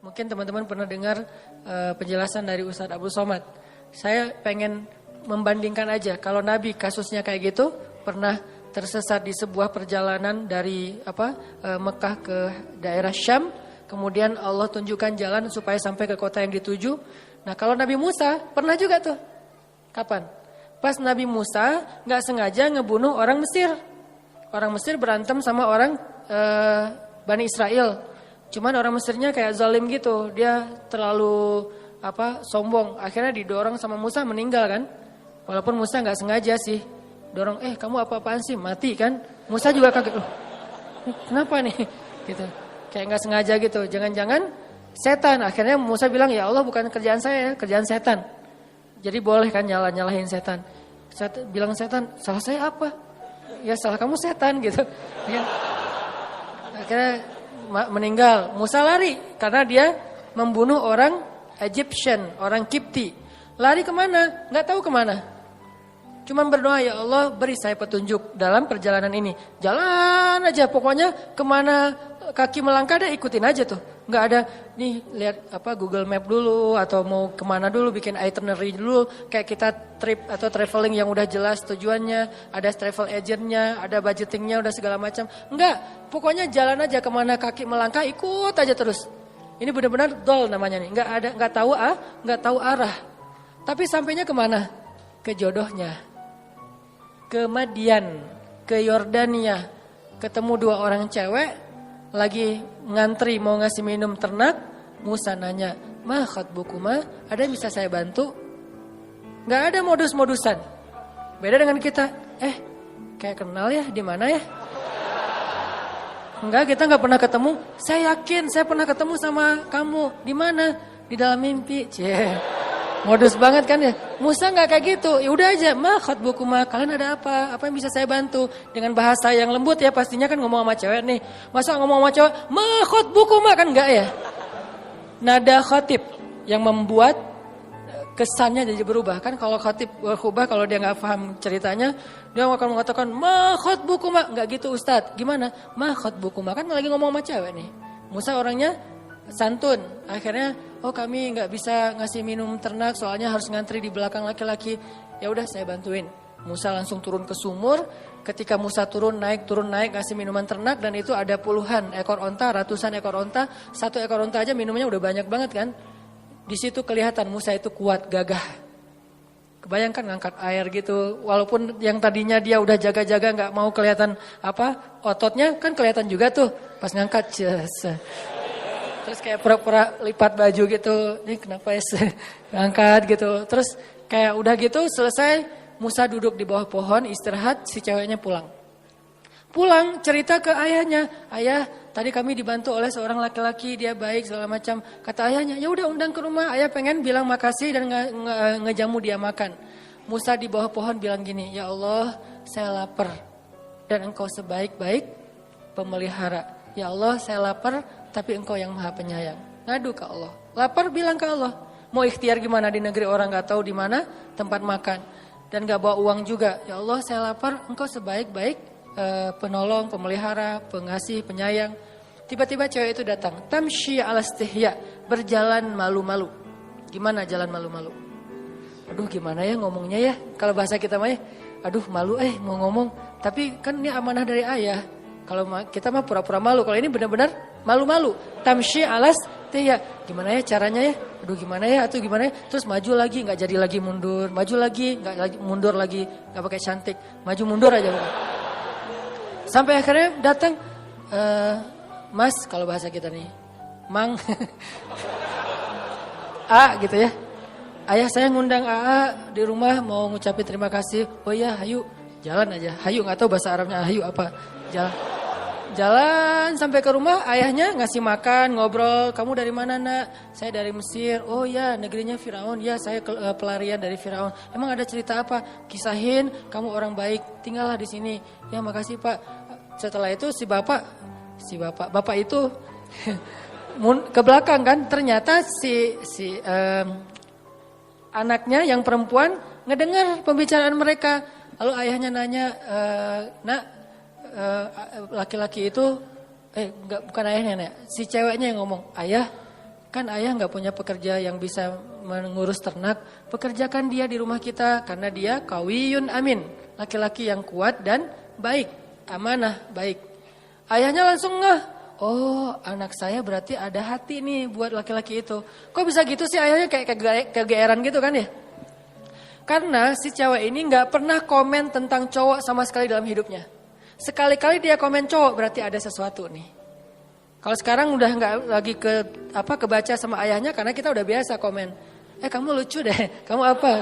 Mungkin teman-teman pernah dengar penjelasan dari Ustadz Abdul Somad. Saya pengen membandingkan aja, kalau Nabi kasusnya kayak gitu, pernah tersesat di sebuah perjalanan dari Mekah ke daerah Syam, kemudian Allah tunjukkan jalan supaya sampai ke kota yang dituju. Nah kalau Nabi Musa pernah juga tuh. Kapan? Pas Nabi Musa nggak sengaja ngebunuh orang Mesir. Orang Mesir berantem sama orang Bani Israel. Cuman orang Mesirnya kayak zalim gitu. Dia terlalu sombong. Akhirnya didorong sama Musa, meninggal kan. Walaupun Musa nggak sengaja sih. Dorong, kamu apa-apaan sih? Mati kan. Musa juga kaget. Loh, kenapa nih? Gitu. Kayak nggak sengaja gitu. Jangan-jangan setan. Akhirnya Musa bilang, ya Allah bukan kerjaan saya, kerjaan setan. Jadi boleh kan nyalahin setan. Bilang setan, salah saya apa? Ya salah kamu setan gitu. Ya. Akhirnya meninggal. Musa lari karena dia membunuh orang Egyptian, orang Kipti. Lari kemana? Nggak tahu kemana. Cuman berdoa, ya Allah beri saya petunjuk dalam perjalanan ini. Jalan aja pokoknya kemana kaki melangkah deh ikutin aja tuh. Nggak ada nih lihat Google Map dulu atau mau kemana dulu bikin itinerary dulu. Kayak kita trip atau traveling yang udah jelas tujuannya. Ada travel agentnya, ada budgetingnya, udah segala macam. Enggak, pokoknya jalan aja kemana kaki melangkah ikut aja terus. Ini benar-benar dol namanya nih. Nggak tahu arah. Tapi sampainya kemana? Ke jodohnya. Ke Madian, ke Yordania, ketemu dua orang cewek, lagi ngantri mau ngasih minum ternak. Musa nanya, ma khatbukuma, ada yang bisa saya bantu? Gak ada modus-modusan. Beda dengan kita, kayak kenal ya, di mana ya? Enggak, kita gak pernah ketemu. Saya yakin saya pernah ketemu sama kamu. Di mana? Di dalam mimpi. Modus banget kan ya. Musa nggak kayak gitu. Ya udah aja, ma khatbukuma, kalian ada apa? Apa yang bisa saya bantu? Dengan bahasa yang lembut ya, pastinya kan ngomong sama cewek nih. Masa ngomong sama cewek, ma khatbukuma, kan enggak ya? Nada khatib yang membuat kesannya jadi berubah. Kan kalau khatib berubah, kalau dia nggak paham ceritanya, dia akan mengatakan ma khatbukuma. Nggak gitu Ustadz. Gimana? Ma khatbukuma, kan lagi ngomong sama cewek nih. Musa orangnya santun. Akhirnya, kami nggak bisa ngasih minum ternak soalnya harus ngantri di belakang laki-laki. Ya udah saya bantuin. Musa langsung turun ke sumur. Ketika Musa turun naik ngasih minuman ternak, dan itu ada puluhan ekor onta, ratusan ekor onta. Satu ekor onta aja minumnya udah banyak banget kan. Di situ kelihatan Musa itu kuat, gagah. Kebayangkan ngangkat air gitu. Walaupun yang tadinya dia udah jaga-jaga nggak mau kelihatan ototnya, kan kelihatan juga tuh pas ngangkat. Terus kayak pura-pura lipat baju gitu. Ini kenapa ya ngangkat gitu. Terus kayak udah gitu selesai, Musa duduk di bawah pohon istirahat, si ceweknya pulang. Pulang cerita ke ayahnya. Ayah, tadi kami dibantu oleh seorang laki-laki, dia baik segala macam. Kata ayahnya, ya udah undang ke rumah. Ayah pengen bilang makasih dan ngejamu dia makan. Musa di bawah pohon bilang gini, ya Allah saya lapar. Dan engkau sebaik-baik pemelihara. Ya Allah saya lapar, tapi engkau yang maha penyayang. Ngadu ke Allah. Lapar bilang ke Allah. Mau ikhtiar gimana di negeri orang gak tahu di mana tempat makan. Dan gak bawa uang juga. Ya Allah saya lapar, engkau sebaik-baik penolong, pemelihara, pengasih, penyayang. Tiba-tiba cewek itu datang. Tamshi ala istihya, berjalan malu-malu. Gimana jalan malu-malu? Aduh gimana ya ngomongnya ya. Kalau bahasa kita mah ya, aduh malu mau ngomong. Tapi kan ini amanah dari ayah. Kalau kita mah pura-pura malu. Kalau ini benar-benar malu-malu. Tamshi alas ya. Gimana ya caranya ya? Aduh gimana ya? Atau gimana ya? Terus maju lagi, nggak jadi lagi mundur. Maju lagi, nggak lagi mundur lagi. Nggak pakai cantik. Maju mundur aja. Sampai akhirnya datang, Mas kalau bahasa kita nih, Mang, A gitu ya. Ayah saya ngundang AA di rumah mau ngucapin terima kasih. Oh ya, hayu jalan aja. Hayu nggak tahu bahasa Arabnya hayu apa. Jalan sampai ke rumah, ayahnya ngasih makan, ngobrol. Kamu dari mana nak? Saya dari Mesir. Oh ya, negerinya Firaun. Ya, saya pelarian dari Firaun. Emang ada cerita apa? Kisahin, kamu orang baik, tinggallah di sini. Ya, makasih Pak. Setelah itu si bapak itu ke belakang kan. Ternyata si anaknya yang perempuan ngedengar pembicaraan mereka. Lalu ayahnya nanya, nak, laki-laki itu, bukan ayahnya, si ceweknya yang ngomong, ayah, Kan ayah nggak punya pekerja yang bisa mengurus ternak, pekerjakan dia di rumah kita karena dia qawiyun amin, laki-laki yang kuat dan baik, amanah, baik. Ayahnya langsung ngeh, oh anak saya berarti ada hati nih buat laki-laki itu. Kok bisa gitu sih ayahnya kayak kegeeran gitu kan ya? Karena si cewek ini nggak pernah komen tentang cowok sama sekali dalam hidupnya. Sekali-kali dia komen cowok berarti ada sesuatu nih. Kalau sekarang udah nggak lagi kebaca sama ayahnya karena kita udah biasa komen. Kamu lucu deh, kamu apa.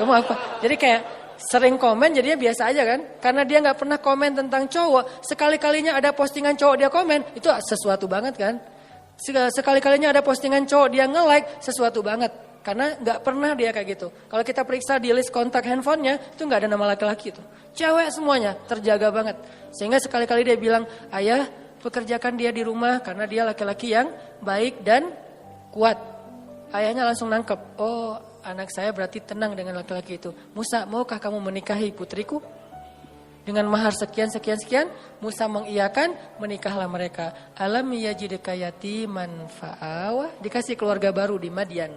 Jadi kayak sering komen jadinya biasa aja kan. Karena dia nggak pernah komen tentang cowok. Sekali-kalinya ada postingan cowok dia komen, itu sesuatu banget kan. Sekali-kalinya ada postingan cowok dia nge-like, sesuatu banget. Karena nggak pernah dia kayak gitu. Kalau kita periksa di list kontak handphonenya, itu nggak ada nama laki-laki itu. Cewek semuanya, terjaga banget. Sehingga sekali-kali dia bilang, ayah, pekerjakan dia di rumah karena dia laki-laki yang baik dan kuat. Ayahnya langsung nangkep. Oh, anak saya berarti tenang dengan laki-laki itu. Musa, maukah kamu menikahi putriku? Dengan mahar sekian. Musa mengiyakan, menikahlah mereka. Alam yajidka yatiman fa'awa. Dikasih keluarga baru di Madian.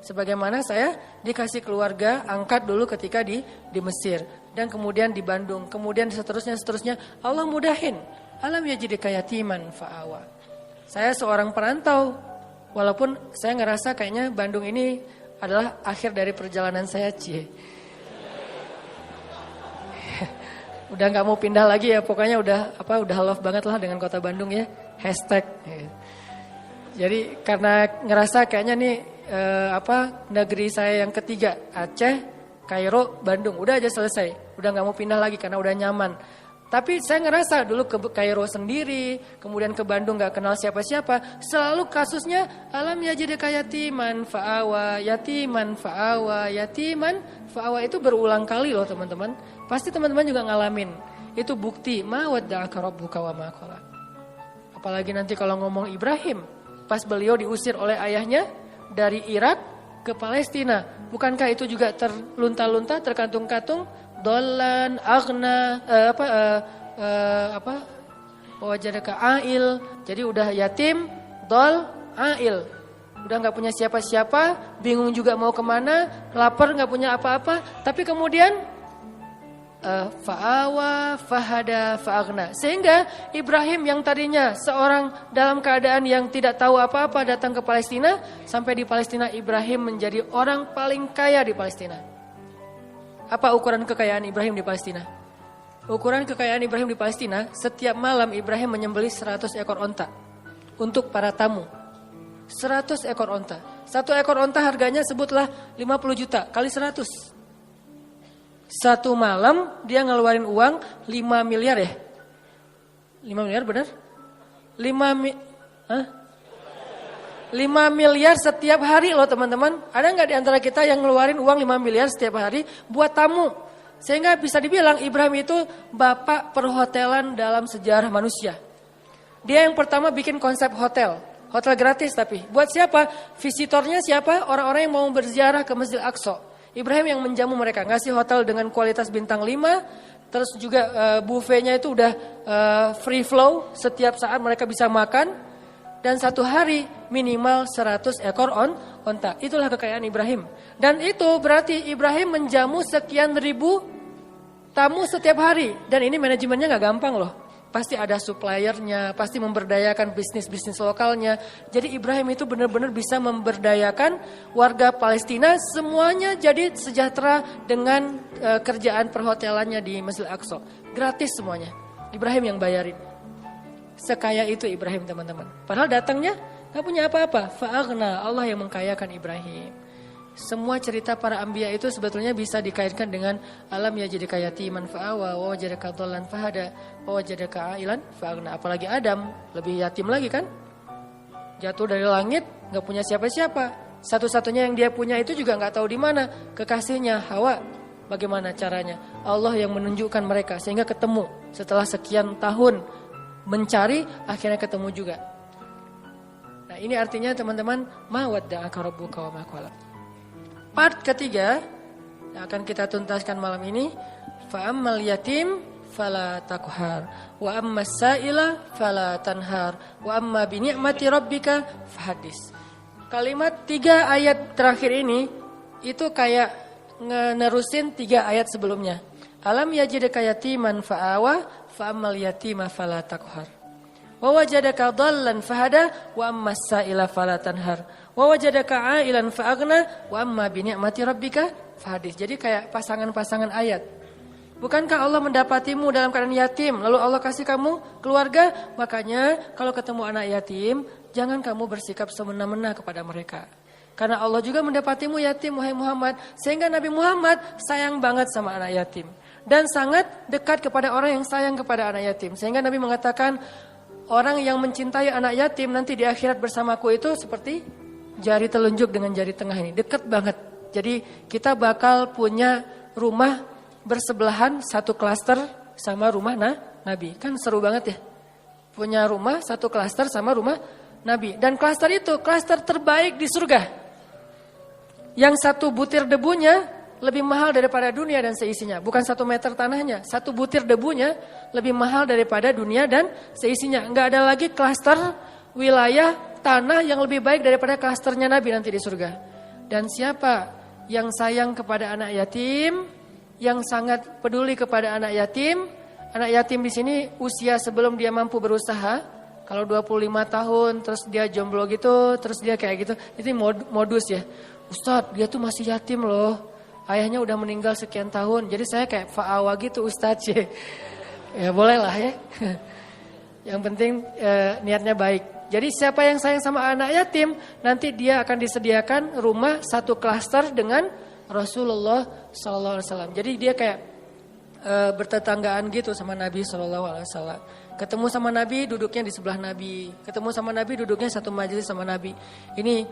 Sebagaimana saya dikasih keluarga angkat dulu ketika di Mesir. Dan kemudian di Bandung. Kemudian seterusnya. Allah mudahin. Alam yajidka yatiman fa'awa. Saya seorang perantau. Walaupun saya ngerasa kayaknya Bandung ini adalah akhir dari perjalanan saya. Udah gak mau pindah lagi ya. Pokoknya udah love banget lah dengan kota Bandung ya. Hashtag. Jadi karena ngerasa kayaknya nih negeri saya yang ketiga. Aceh, Kairo, Bandung. Udah aja selesai. Udah gak mau pindah lagi karena udah nyaman. Tapi saya ngerasa dulu ke Kairo sendiri, kemudian ke Bandung gak kenal siapa-siapa. Selalu kasusnya alam yajidka yatiman fa'awa, yatiman fa'awa, yatiman fa'awa. Itu berulang kali loh teman-teman. Pasti teman-teman juga ngalamin. Itu bukti ma wadda'aka rabbuka wa ma qala. Apalagi nanti kalau ngomong Ibrahim, pas beliau diusir oleh ayahnya dari Irak ke Palestina. Bukankah itu juga terlunta-lunta, terkantung-kantung? Dolan, agna, wajadaka ail. Jadi udah yatim, dol, ail. Udah gak punya siapa-siapa, bingung juga mau kemana, lapar gak punya apa-apa. Tapi kemudian fa'awa, fahada, fa'agna. Sehingga Ibrahim yang tadinya seorang dalam keadaan yang tidak tahu apa-apa datang ke Palestina. Sampai di Palestina Ibrahim menjadi orang paling kaya di Palestina. Apa ukuran kekayaan Ibrahim di Palestina? Ukuran kekayaan Ibrahim di Palestina, setiap malam Ibrahim menyembelih 100 ekor onta untuk para tamu. 100 ekor onta. Satu ekor onta harganya sebutlah 50 juta kali 100. Satu malam dia ngeluarin uang 5 miliar ya? 5 miliar benar? 5 miliar setiap hari loh teman-teman. Ada gak di antara kita yang ngeluarin uang 5 miliar setiap hari buat tamu? Sehingga bisa dibilang Ibrahim itu bapak perhotelan dalam sejarah manusia. Dia yang pertama bikin konsep hotel. Hotel gratis tapi. Buat siapa? Visitornya siapa? Orang-orang yang mau berziarah ke Masjid Aqsa. Ibrahim yang menjamu mereka. Ngasih hotel dengan kualitas bintang 5. Terus juga buffetnya itu udah free flow. Setiap saat mereka bisa makan. Dan satu hari minimal 100 ekor onta. Itulah kekayaan Ibrahim. Dan itu berarti Ibrahim menjamu sekian ribu tamu setiap hari. Dan ini manajemennya gak gampang loh. Pasti ada suppliernya, pasti memberdayakan bisnis-bisnis lokalnya. Jadi Ibrahim itu benar-benar bisa memberdayakan warga Palestina. Semuanya jadi sejahtera dengan kerjaan perhotelannya di Masjid Aqsa. Gratis semuanya. Ibrahim yang bayarin. Sekaya itu Ibrahim teman-teman. Padahal datangnya gak punya apa-apa. Fa'aghna, Allah yang mengkayakan Ibrahim. Semua cerita para anbiya itu sebetulnya bisa dikaitkan dengan alam yajidka yatiman fa'awa, wa wajadaka dhallan fahada, wa wajadaka ailan fa'aghna. Apalagi Adam, lebih yatim lagi kan? Jatuh dari langit, gak punya siapa-siapa. Satu-satunya yang dia punya itu juga gak tahu di mana. Kekasihnya Hawa. Bagaimana caranya? Allah yang menunjukkan mereka sehingga ketemu setelah sekian tahun. Mencari, akhirnya ketemu juga. Nah ini artinya teman-teman, ma wadda'aka rabbuka wa ma qala. Part ketiga yang akan kita tuntaskan malam ini, fa ammal yatim fala taqhar wa ammas sa'ila fala tanhar wa amma bi ni'mati rabbika fahaddis. Kalimat 3 ayat terakhir ini itu kayak nerusin 3 ayat sebelumnya. Alam yajidaka yatiman fa'awa fa'ammal yatima fala taqhar. Wa wajadaka dhallan fahada wa ammas sa'ila fala tanhar. Wa wajadaka 'ailan fa'aghna wa amma bi ni'mati rabbika fahadits. Jadi kayak pasangan-pasangan ayat. Bukankah Allah mendapatimu dalam keadaan yatim, lalu Allah kasih kamu keluarga? Makanya kalau ketemu anak yatim, jangan kamu bersikap semena-mena kepada mereka. Karena Allah juga mendapatimu yatim, wahai Muhammad. Sehingga Nabi Muhammad sayang banget sama anak yatim. Dan sangat dekat kepada orang yang sayang kepada anak yatim. Sehingga Nabi mengatakan, orang yang mencintai anak yatim nanti di akhirat bersamaku itu seperti jari telunjuk dengan jari tengah ini. Dekat banget. Jadi kita bakal punya rumah bersebelahan, satu klaster sama rumah Nabi. Kan seru banget ya. Punya rumah satu klaster sama rumah Nabi. Dan klaster itu klaster terbaik di surga. Yang satu butir debunya lebih mahal daripada dunia dan seisinya. Bukan 1 meter tanahnya. 1 butir debunya lebih mahal daripada dunia dan seisinya. Enggak ada lagi klaster wilayah tanah yang lebih baik daripada klasternya Nabi nanti di surga. Dan siapa yang sayang kepada anak yatim, yang sangat peduli kepada anak yatim di sini usia sebelum dia mampu berusaha. Kalau 25 tahun terus dia jomblo gitu, terus dia kayak gitu, itu modus ya. Ustadz, dia tuh masih yatim loh. Ayahnya udah meninggal sekian tahun. Jadi saya kayak fa'awa gitu Ustadz. Ya boleh lah ya. Yang penting niatnya baik. Jadi siapa yang sayang sama anak yatim, nanti dia akan disediakan rumah satu klaster dengan Rasulullah SAW. Jadi dia kayak bertetanggaan gitu sama Nabi SAW. Ketemu sama Nabi, duduknya di sebelah Nabi. Ketemu sama Nabi, duduknya satu majelis sama Nabi. Ini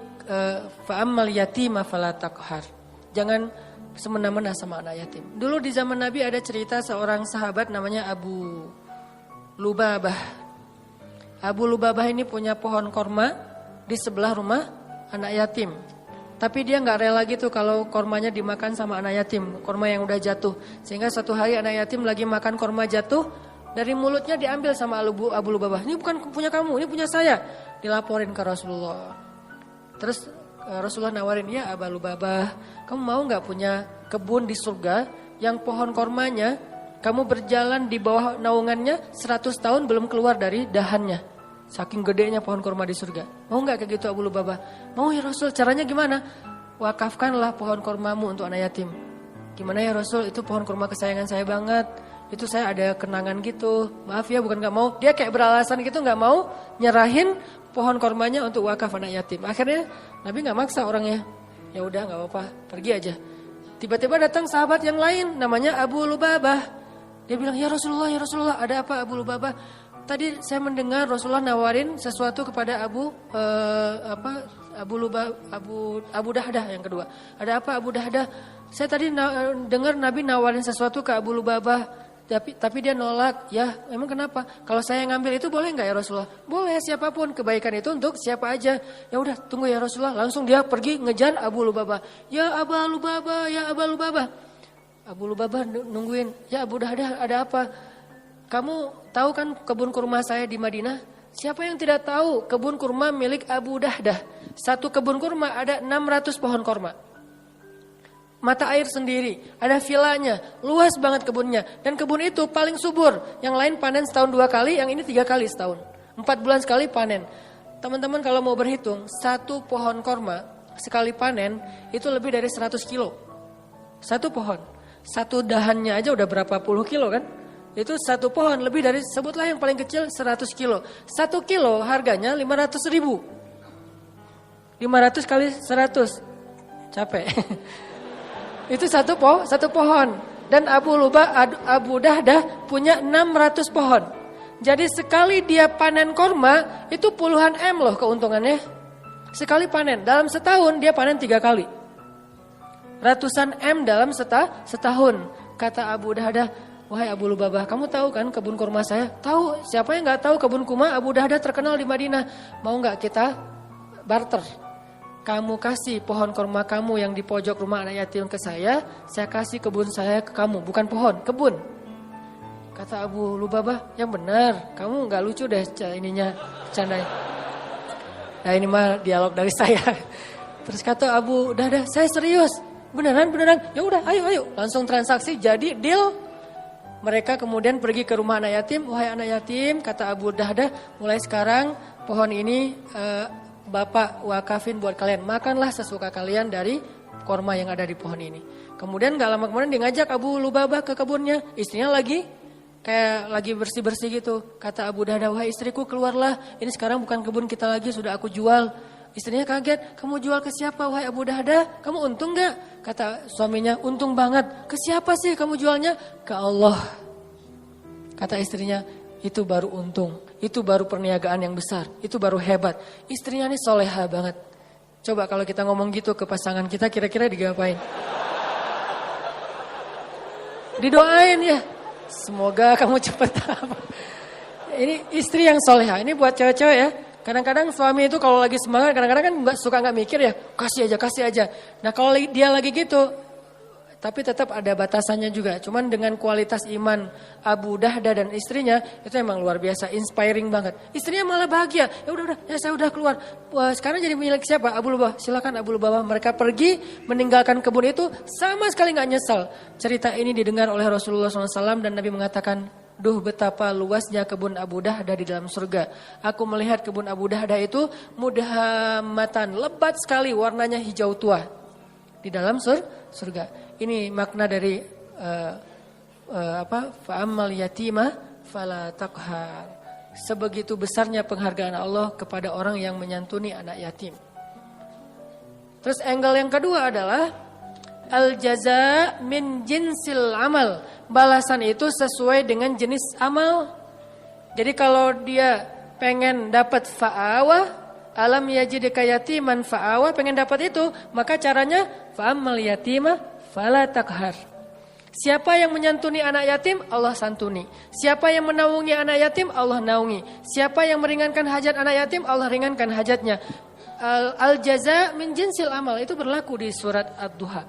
fa'ammal yatima fala taqhar. Jangan semena-mena sama anak yatim. Dulu di zaman Nabi ada cerita seorang sahabat namanya Abu Lubabah. Abu Lubabah ini punya pohon korma di sebelah rumah anak yatim. Tapi dia gak rela gitu kalau kormanya dimakan sama anak yatim. Korma yang udah jatuh. Sehingga satu hari anak yatim lagi makan korma jatuh. Dari mulutnya diambil sama Abu Lubabah. Ini bukan punya kamu, ini punya saya. Dilaporin ke Rasulullah. Terus Rasulullah nawarin, ya Abu Lubabah, kamu mau gak punya kebun di surga yang pohon kormanya kamu berjalan di bawah naungannya 100 tahun belum keluar dari dahannya. Saking gedenya pohon korma di surga. Mau gak kayak gitu Abu Lubabah? Mau ya Rasul, caranya gimana? Wakafkanlah pohon kormamu untuk anak yatim. Gimana ya Rasul, itu pohon korma kesayangan saya banget. Itu saya ada kenangan gitu. Maaf ya, bukan gak mau. Dia kayak beralasan gitu gak mau nyerahin pohon kormanya untuk wakaf anak yatim. Akhirnya Nabi gak maksa orangnya. Ya udah gak apa-apa, pergi aja. Tiba-tiba datang sahabat yang lain namanya Abu Lubabah. Dia bilang, ya Rasulullah, ada apa Abu Lubabah? Tadi saya mendengar Rasulullah nawarin sesuatu kepada Abu Dahdah yang kedua. Ada apa Abu Dahdah? Saya tadi dengar Nabi nawarin sesuatu ke Abu Lubabah, tapi dia nolak. Ya, emang kenapa? Kalau saya ngambil itu boleh nggak ya Rasulullah? Boleh, siapapun, kebaikan itu untuk siapa aja. Ya udah, tunggu ya Rasulullah. Langsung dia pergi ngejar Abu Lubabah. Ya Abu Lubabah, ya Abu Lubabah. Abu Lubabah nungguin. Ya Abu Dahdah, ada apa? Kamu tahu kan kebun kurma saya di Madinah? Siapa yang tidak tahu kebun kurma milik Abu Dahdah? Satu kebun kurma ada 600 pohon kurma. Mata air sendiri, ada vilanya, luas banget kebunnya. Dan kebun itu paling subur. Yang lain panen setahun 2 kali, yang ini 3 kali setahun. 4 bulan sekali panen. Teman-teman kalau mau berhitung, satu pohon kurma sekali panen itu lebih dari 100 kilo. Satu pohon. Satu dahannya aja udah berapa puluh kilo kan? Itu satu pohon lebih dari, sebutlah yang paling kecil 100 kilo. 1 kilo harganya 500 ribu. 500 kali 100. Capek. Itu satu pohon. Dan Abu Dahdah punya 600 pohon. Jadi sekali dia panen korma, itu puluhan M loh keuntungannya. Sekali panen. Dalam setahun dia panen 3 kali. Ratusan M dalam setahun. Kata Abu Dahdah, wahai Abu Lubabah, kamu tahu kan kebun kurma saya? Tahu, siapa yang gak tahu kebun kurma Abu Dahdah terkenal di Madinah. Mau gak kita barter? Kamu kasih pohon kurma kamu yang di pojok rumah anak yatim ke saya kasih kebun saya ke kamu. Bukan pohon, kebun. Kata Abu Lubabah, yang benar, kamu gak lucu deh ininya, bercandanya. Nah ini mah dialog dari saya. Terus kata Abu Dahdah, saya serius. Beneran? Ya udah, ayo. Langsung transaksi, jadi deal. Mereka kemudian pergi ke rumah anak yatim. Wahai anak yatim, kata Abu Dahdah, mulai sekarang pohon ini Bapak wakafin buat kalian. Makanlah sesuka kalian dari korma yang ada di pohon ini. Kemudian gak lama kemudian dia ngajak Abu Lubabah ke kebunnya. Istrinya lagi bersih-bersih gitu. Kata Abu Dahdah, wahai istriku keluarlah. Ini sekarang bukan kebun kita lagi, sudah aku jual. Istrinya kaget, kamu jual ke siapa wahai Abu Dahdah? Kamu untung gak? Kata suaminya, untung banget. Ke siapa sih kamu jualnya? Ke Allah. Kata istrinya, itu baru untung. Itu baru perniagaan yang besar. Itu baru hebat. Istrinya ini soleha banget. Coba kalau kita ngomong gitu ke pasangan kita, kira-kira digapain? Didoain ya. Semoga kamu cepat apa. Ini istri yang soleha. Ini buat cewek-cewek ya. Kadang-kadang suami itu kalau lagi semangat, kadang-kadang kan nggak mikir ya. Kasih aja. Nah kalau dia lagi gitu, tapi tetap ada batasannya juga. Cuman dengan kualitas iman Abu Dahdah dan istrinya, itu emang luar biasa, inspiring banget. Istrinya malah bahagia. Ya saya udah keluar. Wah, sekarang jadi milik siapa? Abu Lubabah. Silakan Abu Lubabah. Mereka pergi meninggalkan kebun itu sama sekali nggak nyesal. Cerita ini didengar oleh Rasulullah SAW dan Nabi mengatakan, duh betapa luasnya kebun Abu Dahdah di dalam surga. Aku melihat kebun Abu Dahdah itu mudhammatan, lebat sekali, warnanya hijau tua di dalam surga. Ini makna dari fa'ammal yatimah fala taqhar. Sebegitu besarnya penghargaan Allah kepada orang yang menyantuni anak yatim. Terus angle yang kedua adalah al jaza min jinsil amal. Balasan itu sesuai dengan jenis amal. Jadi kalau dia pengen dapat fa'awah, alam yajidka yatiman fa'awah, pengen dapat itu, maka caranya fa'ammal yatimah fala taqhar. Siapa yang menyantuni anak yatim, Allah santuni. Siapa yang menaungi anak yatim, Allah naungi. Siapa yang meringankan hajat anak yatim, Allah ringankan hajatnya. Al jaza min jinsil amal, itu berlaku di surat Ad-Duha.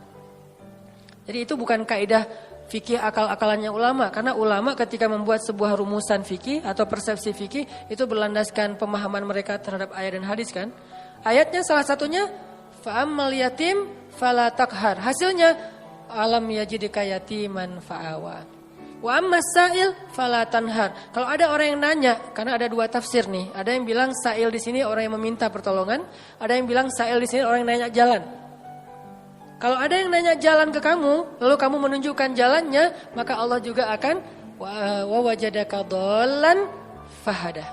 Jadi itu bukan kaidah fikih akal-akalannya ulama. Karena ulama ketika membuat sebuah rumusan fikih atau persepsi fikih, itu berlandaskan pemahaman mereka terhadap ayat dan hadis kan. Ayatnya salah satunya, fa'ammal yatim fala taqhar. Hasilnya, alam yajidka yatiman fa'awa. Wa ammas sa'il fala tanhar. Kalau ada orang yang nanya, karena ada dua tafsir nih. Ada yang bilang sa'il di sini orang yang meminta pertolongan, ada yang bilang sa'il di sini orang yang nanya jalan. Kalau ada yang nanya jalan ke kamu, lalu kamu menunjukkan jalannya, maka Allah juga akan wa wajadaka dhallan fahada.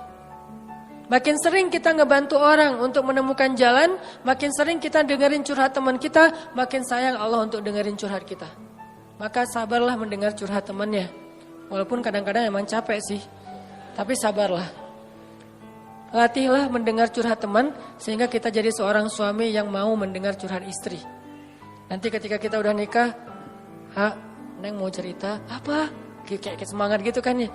Makin sering kita ngebantu orang untuk menemukan jalan, makin sering kita dengerin curhat teman kita, makin sayang Allah untuk dengerin curhat kita. Maka sabarlah mendengar curhat temannya. Walaupun kadang-kadang emang capek sih, tapi sabarlah. Latihlah mendengar curhat teman, sehingga kita jadi seorang suami yang mau mendengar curhat istri. Nanti ketika kita udah nikah, Neng mau cerita, apa? Kayak semangat gitu kan ya.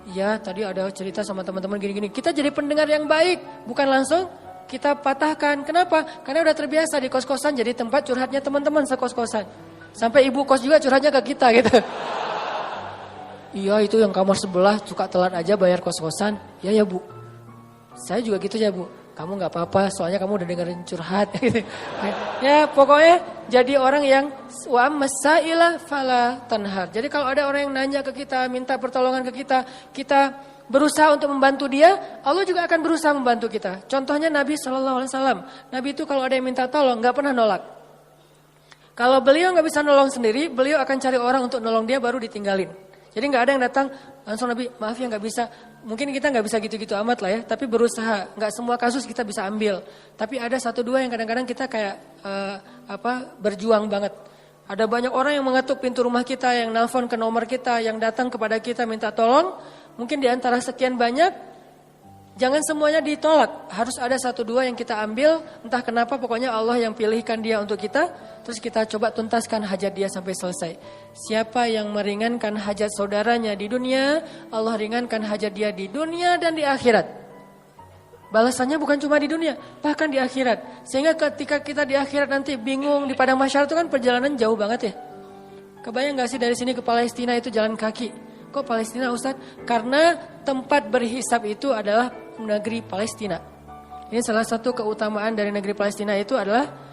Ya tadi ada cerita sama teman-teman gini-gini. Kita jadi pendengar yang baik, bukan langsung kita patahkan. Kenapa? Karena udah terbiasa di kos-kosan jadi tempat curhatnya teman-teman sekos-kosan. Sampai ibu kos juga curhatnya ke kita gitu. Iya itu yang kamar sebelah suka telat aja bayar kos-kosan. Ya bu, saya juga gitu ya bu. Kamu gak apa-apa soalnya kamu udah dengerin curhat gitu. Ya pokoknya jadi orang yang wa masaila fala tanhar. Jadi kalau ada orang yang nanya ke kita, minta pertolongan ke kita, kita berusaha untuk membantu dia, Allah juga akan berusaha membantu kita. Contohnya Nabi SAW. Nabi itu kalau ada yang minta tolong gak pernah nolak. Kalau beliau gak bisa nolong sendiri, beliau akan cari orang untuk nolong dia baru ditinggalin. Jadi gak ada yang datang langsung Nabi, maaf ya gak bisa. Mungkin kita gak bisa gitu-gitu amat lah ya, tapi berusaha. Gak semua kasus kita bisa ambil. Tapi ada satu dua yang kadang-kadang kita kayak berjuang banget. Ada banyak orang yang mengetuk pintu rumah kita, yang nelpon ke nomor kita, yang datang kepada kita minta tolong. Mungkin di antara sekian banyak, jangan semuanya ditolak. Harus ada satu dua yang kita ambil, entah kenapa pokoknya Allah yang pilihkan dia untuk kita. Terus kita coba tuntaskan hajat dia sampai selesai. Siapa yang meringankan hajat saudaranya di dunia, Allah ringankan hajat dia di dunia dan di akhirat. Balasannya bukan cuma di dunia, bahkan di akhirat. Sehingga ketika kita di akhirat nanti bingung di padang mahsyar itu kan perjalanan jauh banget ya. Kebayang gak sih dari sini ke Palestina itu jalan kaki? Kok Palestina Ustaz? Karena tempat berhisab itu adalah negeri Palestina. Ini salah satu keutamaan dari negeri Palestina itu adalah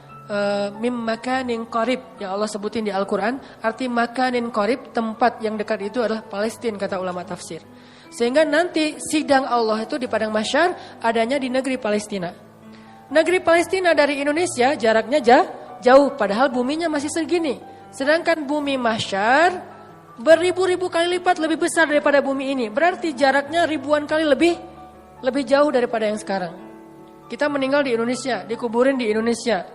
mim makanin qarib yang Allah sebutin di Al-Quran. Arti makanin qarib, tempat yang dekat itu adalah Palestina kata ulama tafsir. Sehingga nanti sidang Allah itu di Padang Mahsyar adanya di negeri Palestina. Negeri Palestina dari Indonesia jaraknya jauh, padahal buminya masih segini. Sedangkan bumi Mahsyar beribu-ribu kali lipat lebih besar daripada bumi ini. Berarti jaraknya ribuan kali lebih jauh daripada yang sekarang. Kita meninggal di Indonesia, dikuburin di Indonesia.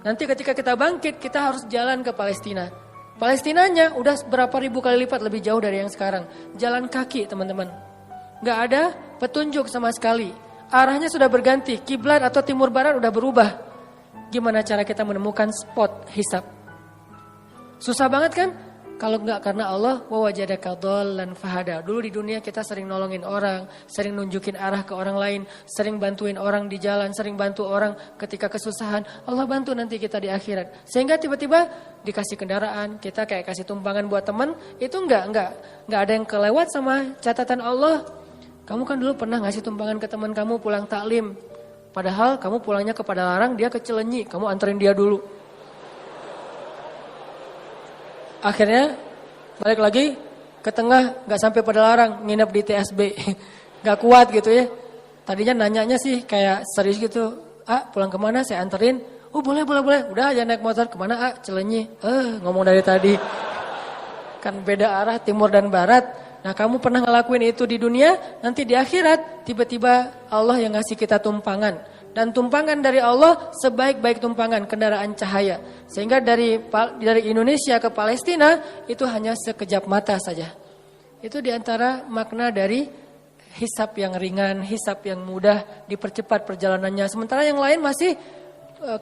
Nanti ketika kita bangkit, kita harus jalan ke Palestina. Palestinanya udah berapa ribu kali lipat lebih jauh dari yang sekarang. Jalan kaki teman-teman. Gak ada petunjuk sama sekali. Arahnya sudah berganti, kiblat atau timur barat udah berubah. Gimana cara kita menemukan spot hisab? Susah banget kan? Kalau enggak karena Allah, wa wajadaka dhallan fahada. Dulu di dunia kita sering nolongin orang, sering nunjukin arah ke orang lain, sering bantuin orang di jalan, sering bantu orang ketika kesusahan. Allah bantu nanti kita di akhirat. Sehingga tiba-tiba dikasih kendaraan, kita kayak kasih tumpangan buat teman, itu enggak ada yang kelewat sama catatan Allah. Kamu kan dulu pernah ngasih tumpangan ke teman kamu pulang taklim. Padahal kamu pulangnya ke Padalarang, dia ke Cilenyi, kamu anterin dia dulu. Akhirnya balik lagi ke tengah, gak sampai Padalarang, nginep di TSB. Gak kuat gitu ya. Tadinya nanyanya sih kayak serius gitu. Pulang kemana saya anterin. Boleh. Udah aja naik motor kemana Cilenyi. Ngomong dari tadi. Kan beda arah timur dan barat. Nah kamu pernah ngelakuin itu di dunia, nanti di akhirat tiba-tiba Allah yang ngasih kita tumpangan. Dan tumpangan dari Allah sebaik-baik tumpangan kendaraan cahaya. Sehingga dari Indonesia ke Palestina itu hanya sekejap mata saja. Itu diantara makna dari hisab yang ringan, hisab yang mudah, dipercepat perjalanannya. Sementara yang lain masih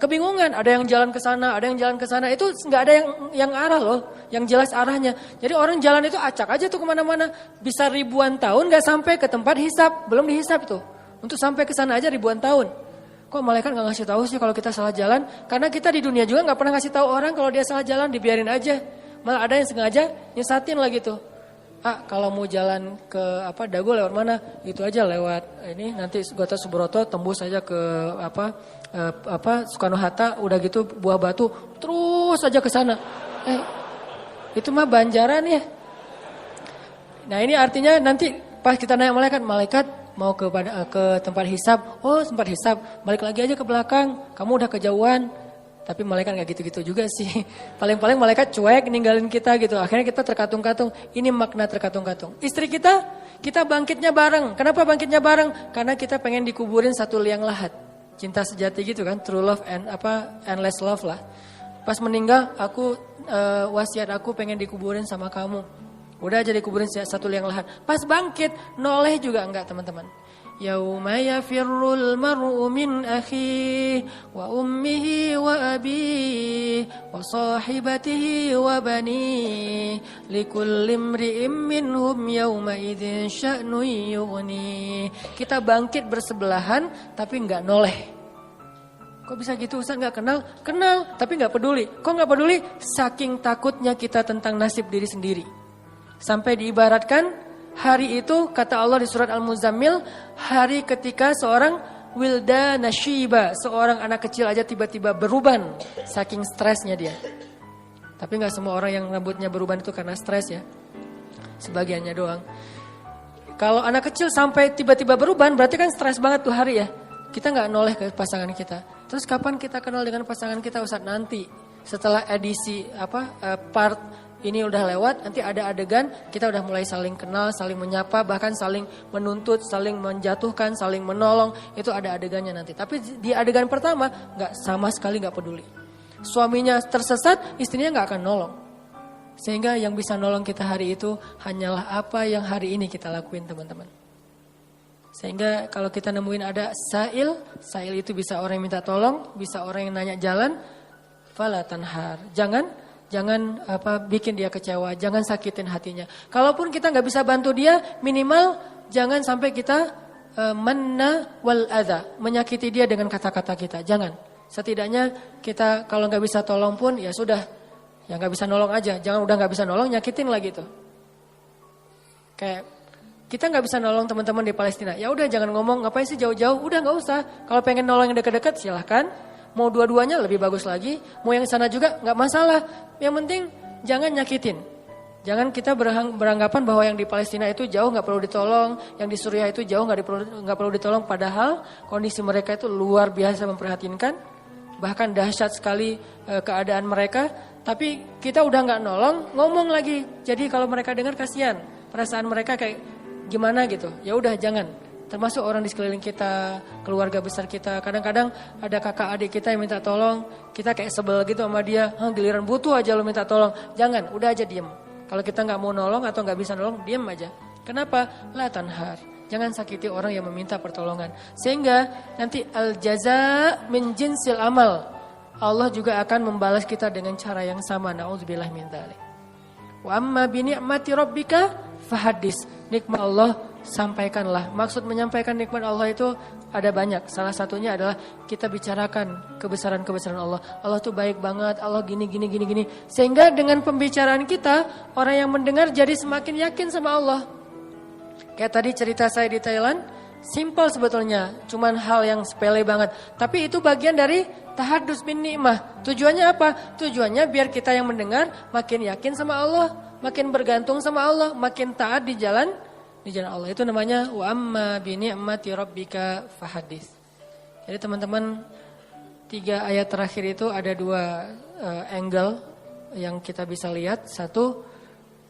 kebingungan. Ada yang jalan ke sana, ada yang jalan ke sana. Itu nggak ada yang arah loh, yang jelas arahnya. Jadi orang jalan itu acak aja tuh kemana-mana. Bisa ribuan tahun nggak sampai ke tempat hisab, belum dihisab tuh. Untuk sampai ke sana aja ribuan tahun. Kok malaikat gak ngasih tahu sih kalau kita salah jalan? Karena kita di dunia juga gak pernah ngasih tahu orang kalau dia salah jalan, dibiarin aja. Malah ada yang sengaja nyesatin lah gitu. Kalau mau jalan ke Dago lewat mana? Itu aja lewat ini nanti Gatot Subroto tembus aja ke Soekarno Hatta, udah gitu Buah Batu, terus aja ke sana. Itu mah Banjaran ya. Nah ini artinya nanti pas kita nanya malaikat mau ke tempat hisab, tempat hisab, balik lagi aja ke belakang, kamu udah kejauhan. Tapi malaikat gak gitu-gitu juga sih. Paling-paling malaikat cuek ninggalin kita gitu. Akhirnya kita terkatung-katung. Ini makna terkatung-katung. Istri kita bangkitnya bareng. Kenapa bangkitnya bareng? Karena kita pengen dikuburin satu liang lahat. Cinta sejati gitu kan, true love and endless love lah. Pas meninggal wasiat aku pengen dikuburin sama kamu. Udah aja dikuburin satu liang lahat. Pas bangkit, noleh juga enggak teman-teman. Yauma yafirrul mar'u min akhihi wa ummihi wa abihi wa sahibatihi wa banihi likulli imri'in minhum yauma idzin sya'nun yughni. Kita bangkit bersebelahan tapi enggak noleh. Kok bisa gitu Ustaz, enggak kenal? Kenal tapi enggak peduli. Kok enggak peduli? Saking takutnya kita tentang nasib diri sendiri. Sampai diibaratkan hari itu kata Allah di surat Al-Muzammil, hari ketika seorang wildana syiba, seorang anak kecil aja tiba-tiba beruban saking stresnya dia. Tapi gak semua orang yang rambutnya beruban itu karena stres ya. Sebagiannya doang. Kalau anak kecil sampai tiba-tiba beruban berarti kan stres banget tuh hari ya. Kita gak noleh ke pasangan kita. Terus kapan kita kenal dengan pasangan kita Ustaz? Nanti setelah edisi part ini udah lewat, nanti ada adegan, kita udah mulai saling kenal, saling menyapa, bahkan saling menuntut, saling menjatuhkan, saling menolong. Itu ada adegannya nanti. Tapi di adegan pertama, sama sekali gak peduli. Suaminya tersesat, istrinya gak akan nolong. Sehingga yang bisa nolong kita hari itu hanyalah apa yang hari ini kita lakuin teman-teman. Sehingga kalau kita nemuin ada sa'il itu bisa orang yang minta tolong, bisa orang yang nanya jalan, fala tanhar. Jangan bikin dia kecewa, jangan sakitin hatinya. Kalaupun kita nggak bisa bantu dia, minimal jangan sampai kita manna wal adza, menyakiti dia dengan kata-kata kita. Jangan. Setidaknya kita kalau nggak bisa tolong pun ya sudah, ya nggak bisa nolong aja. Jangan udah nggak bisa nolong, nyakitin lagi tuh. Kayak Kita nggak bisa nolong teman-teman di Palestina. Ya udah jangan ngomong ngapain sih jauh-jauh. Udah nggak usah. Kalau pengen nolong yang dekat-dekat silahkan. Mau dua-duanya lebih bagus lagi. Mau yang sana juga nggak masalah. Yang penting jangan nyakitin. Jangan kita beranggapan bahwa yang di Palestina itu jauh nggak perlu ditolong. Yang di Suriah itu jauh nggak perlu ditolong. Padahal kondisi mereka itu luar biasa memprihatinkan. Bahkan dahsyat sekali keadaan mereka. Tapi kita udah nggak nolong, ngomong lagi. Jadi kalau mereka dengar kasihan. Perasaan mereka kayak gimana gitu, ya udah jangan. Termasuk orang di sekeliling kita, keluarga besar kita. Kadang-kadang ada kakak adik kita yang minta tolong, kita kayak sebel gitu sama dia. Giliran butuh aja lo minta tolong. Jangan, udah aja diem. Kalau kita nggak mau nolong atau nggak bisa nolong, diem aja. Kenapa? La tanhar. Jangan sakiti orang yang meminta pertolongan. Sehingga nanti al jaza min jinsil amal. Allah juga akan membalas kita dengan cara yang sama. Na'udzubillah min dzalik. Wa amma bi ni'mati rabbika fahadis. Nikmat Allah sampaikanlah. Maksud menyampaikan nikmat Allah itu ada banyak. Salah satunya adalah kita bicarakan kebesaran-kebesaran Allah. Allah tuh baik banget. Allah gini. Sehingga dengan pembicaraan kita, orang yang mendengar jadi semakin yakin sama Allah. Kayak tadi cerita saya di Thailand, simple sebetulnya. Cuman hal yang sepele banget. Tapi itu bagian dari tahadus bin ni'mah. Tujuannya apa? Tujuannya biar kita yang mendengar makin yakin sama Allah. Makin bergantung sama Allah, makin taat di jalan Allah. Itu namanya wa amma bi ni'mati rabbika fahadits. Jadi teman-teman, 3 ayat terakhir itu ada 2 angle yang kita bisa lihat. Satu,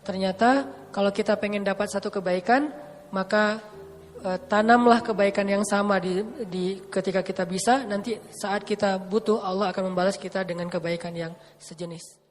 ternyata kalau kita pengen dapat satu kebaikan, maka tanamlah kebaikan yang sama di ketika kita bisa. Nanti saat kita butuh, Allah akan membalas kita dengan kebaikan yang sejenis.